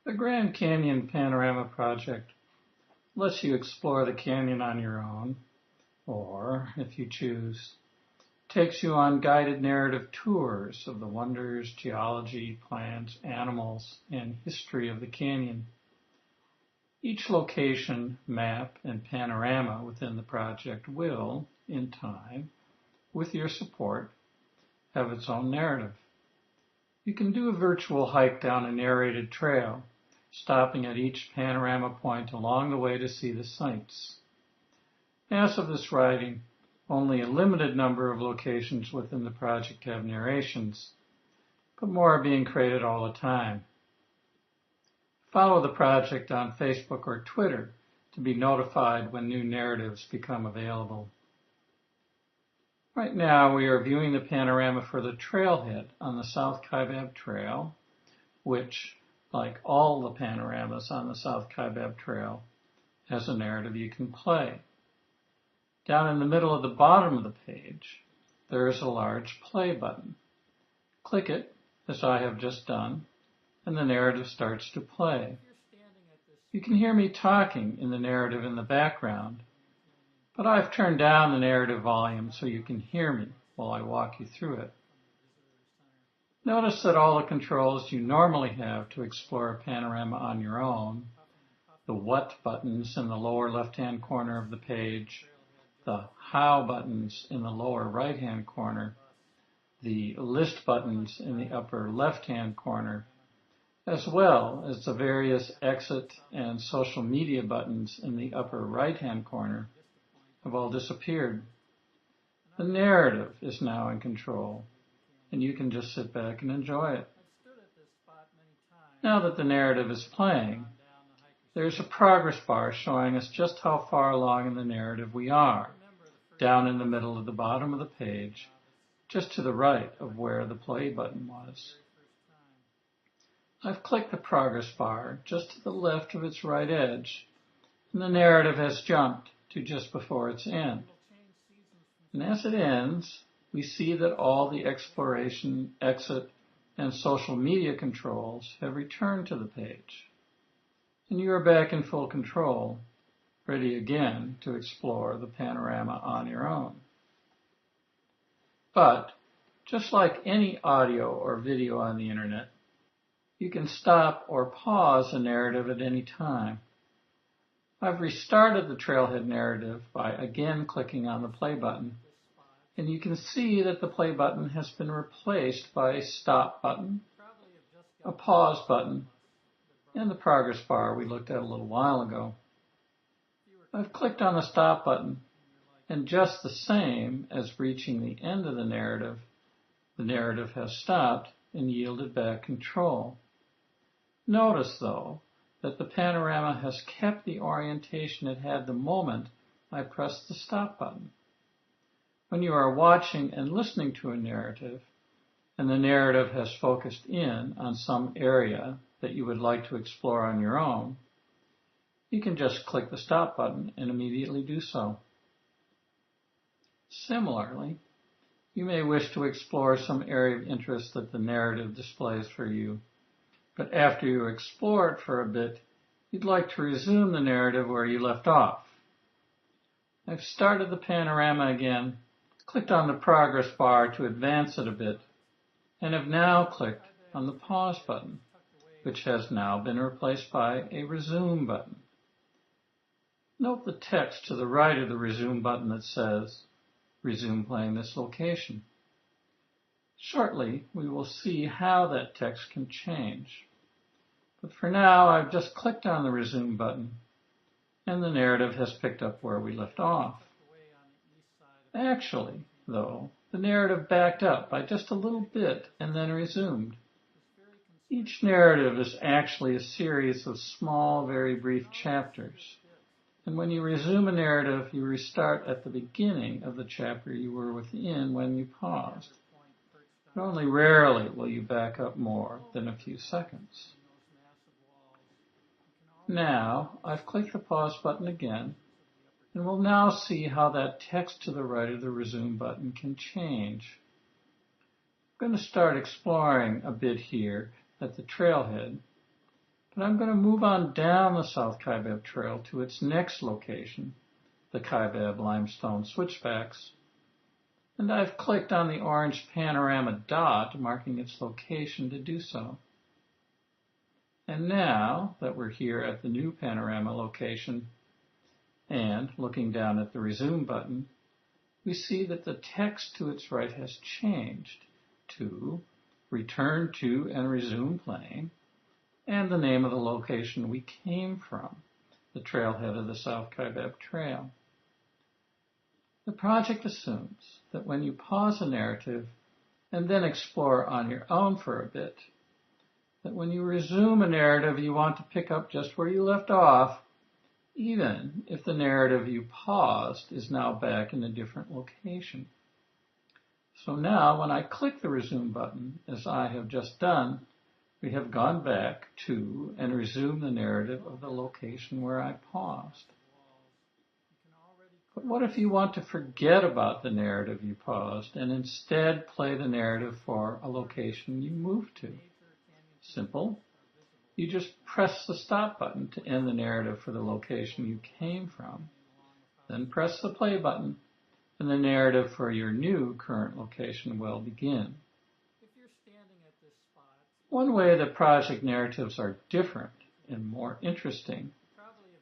The Grand Canyon Panorama project lets you explore the canyon on your own, or, if you choose, takes you on guided narrative tours of the wonders, geology, plants, animals, and history of the canyon. Each location, map, and panorama within the project will, in time, with your support, have its own narrative. You can do a virtual hike down a narrated trail, stopping at each panorama point along the way to see the sights. As of this writing, only a limited number of locations within the project have narrations, but more are being created all the time. Follow the project on Facebook or Twitter to be notified when new narratives become available. Right now, we are viewing the panorama for the trailhead on the South Kaibab Trail, which, like all the panoramas on the South Kaibab Trail, has a narrative you can play. Down in the middle of the bottom of the page, there is a large play button. Click it, as I have just done, and the narrative starts to play. You can hear me talking in the narrative in the background, but I've turned down the narrative volume so you can hear me while I walk you through it. Notice that all the controls you normally have to explore a panorama on your own, the What buttons in the lower left-hand corner of the page, the How buttons in the lower right-hand corner, the List buttons in the upper left-hand corner, as well as the various exit and social media buttons in the upper right-hand corner, have all disappeared. The narrative is now in control, and you can just sit back and enjoy it. Now that the narrative is playing, there's a progress bar showing us just how far along in the narrative we are, down in the middle of the bottom of the page, just to the right of where the play button was. I've clicked the progress bar just to the left of its right edge, and the narrative has jumped to just before its end. And as it ends, we see that all the exploration, exit, and social media controls have returned to the page. And you are back in full control, ready again to explore the panorama on your own. But, just like any audio or video on the internet, you can stop or pause a narrative at any time. I've restarted the trailhead narrative by again clicking on the play button, and you can see that the play button has been replaced by a stop button, a pause button, and the progress bar we looked at a little while ago. I've clicked on the stop button, and just the same as reaching the end of the narrative has stopped and yielded back control. Notice, though, that the panorama has kept the orientation it had the moment I pressed the stop button. When you are watching and listening to a narrative, and the narrative has focused in on some area that you would like to explore on your own, you can just click the stop button and immediately do so. Similarly, you may wish to explore some area of interest that the narrative displays for you, but after you explore it for a bit, you'd like to resume the narrative where you left off. I've started the panorama again, clicked on the progress bar to advance it a bit, and have now clicked on the pause button, which has now been replaced by a resume button. Note the text to the right of the resume button that says, "Resume playing this location." Shortly, we will see how that text can change. But for now, I've just clicked on the resume button, and the narrative has picked up where we left off. Actually, though, the narrative backed up by just a little bit and then resumed. Each narrative is actually a series of small, very brief chapters. And when you resume a narrative, you restart at the beginning of the chapter you were within when you paused. But only rarely will you back up more than a few seconds. Now, I've clicked the pause button again, and we'll now see how that text to the right of the resume button can change. I'm going to start exploring a bit here at the trailhead, But I'm going to move on down the South Kaibab Trail to its next location, the Kaibab limestone switchbacks, and I've clicked on the orange panorama dot marking its location to do so. And now that we're here at the new panorama location and looking down at the resume button, we see that the text to its right has changed to return to and resume playing, and the name of the location we came from, the trailhead of the South Kaibab Trail. The project assumes that when you pause a narrative and then explore on your own for a bit, that when you resume a narrative you want to pick up just where you left off, even if the narrative you paused is now back in a different location. So now when I click the resume button, as I have just done, we have gone back to and resumed the narrative of the location where I paused. But what if you want to forget about the narrative you paused and instead play the narrative for a location you moved to? Simple. You just press the stop button to end the narrative for the location you came from. Then press the play button, and the narrative for your new current location will begin. One way that project narratives are different and more interesting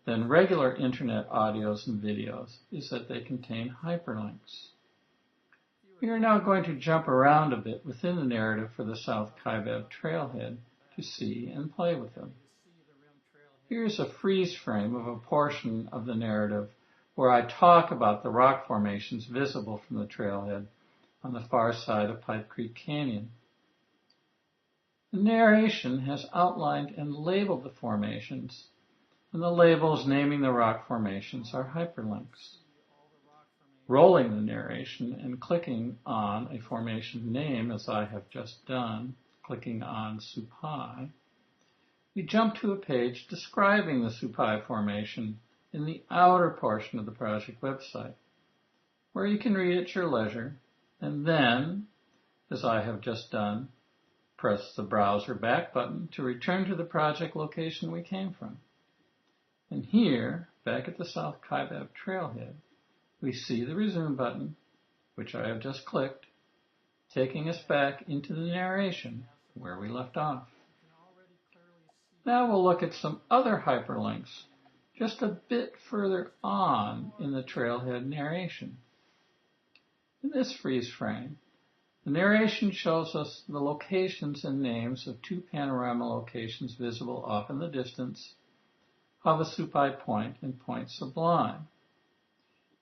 than regular internet audios and videos is that they contain hyperlinks. We are now going to jump around a bit within the narrative for the South Kaibab Trailhead to see and play with them. Here's a freeze frame of a portion of the narrative where I talk about the rock formations visible from the trailhead on the far side of Pipe Creek Canyon. The narration has outlined and labeled the formations, and the labels naming the rock formations are hyperlinks. Rolling the narration and clicking on a formation name, as I have just done, clicking on Supai, we jump to a page describing the Supai formation in the outer portion of the project website, where you can read at your leisure, and then, as I have just done, press the Browser Back button to return to the project location we came from. And here, back at the South Kaibab Trailhead, we see the Resume button, which I have just clicked, taking us back into the narration where we left off. Now we'll look at some other hyperlinks just a bit further on in the trailhead narration. In this freeze frame, the narration shows us the locations and names of two panorama locations visible off in the distance, Havasupai Point and Point Sublime.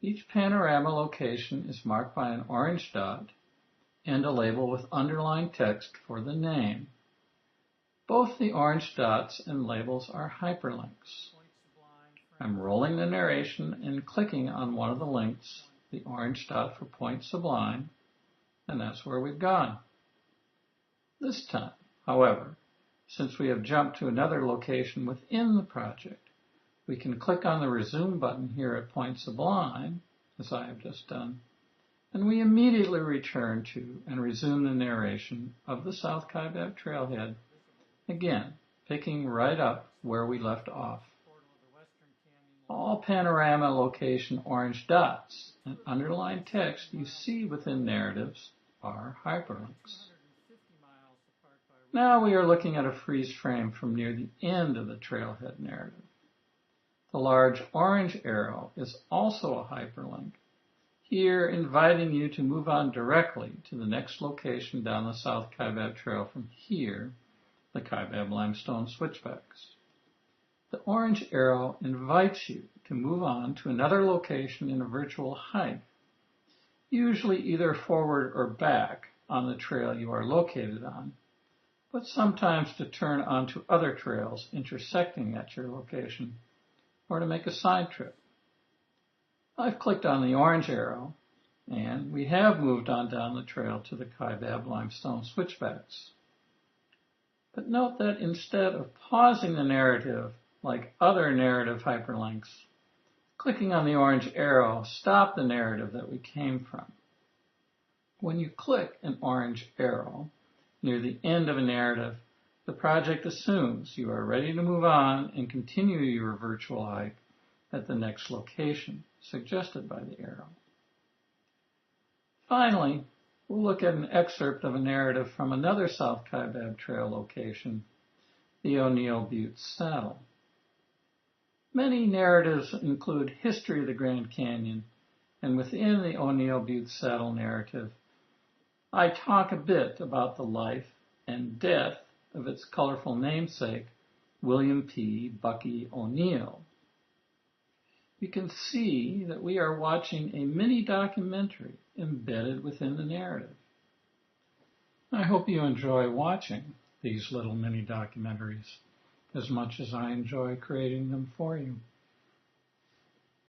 Each panorama location is marked by an orange dot and a label with underlined text for the name. Both the orange dots and labels are hyperlinks. I'm rolling the narration and clicking on one of the links, the orange dot for Point Sublime, and that's where we've gone. This time, however, since we have jumped to another location within the project, we can click on the Resume button here at Point Sublime, as I have just done, and we immediately return to and resume the narration of the South Kaibab Trailhead, again, picking right up where we left off. All panorama location orange dots and underlined text you see within narratives are hyperlinks. Now we are looking at a freeze frame from near the end of the trailhead narrative. The large orange arrow is also a hyperlink, here inviting you to move on directly to the next location down the South Kaibab Trail from here, the Kaibab limestone switchbacks. The orange arrow invites you to move on to another location in a virtual hike, usually either forward or back on the trail you are located on, but sometimes to turn onto other trails intersecting at your location, or to make a side trip. I've clicked on the orange arrow, and we have moved on down the trail to the Kaibab limestone switchbacks. But note that instead of pausing the narrative like other narrative hyperlinks, clicking on the orange arrow stopped the narrative that we came from. When you click an orange arrow near the end of a narrative, the The project assumes you are ready to move on and continue your virtual hike at the next location suggested by the arrow. Finally, we'll look at an excerpt of a narrative from another South Kaibab Trail location, the O'Neill Butte Saddle. Many narratives include history of the Grand Canyon, and within the O'Neill Butte Saddle narrative, I talk a bit about the life and death of its colorful namesake, William P. Bucky O'Neill. You can see that we are watching a mini documentary embedded within the narrative. I hope you enjoy watching these little mini documentaries as much as I enjoy creating them for you.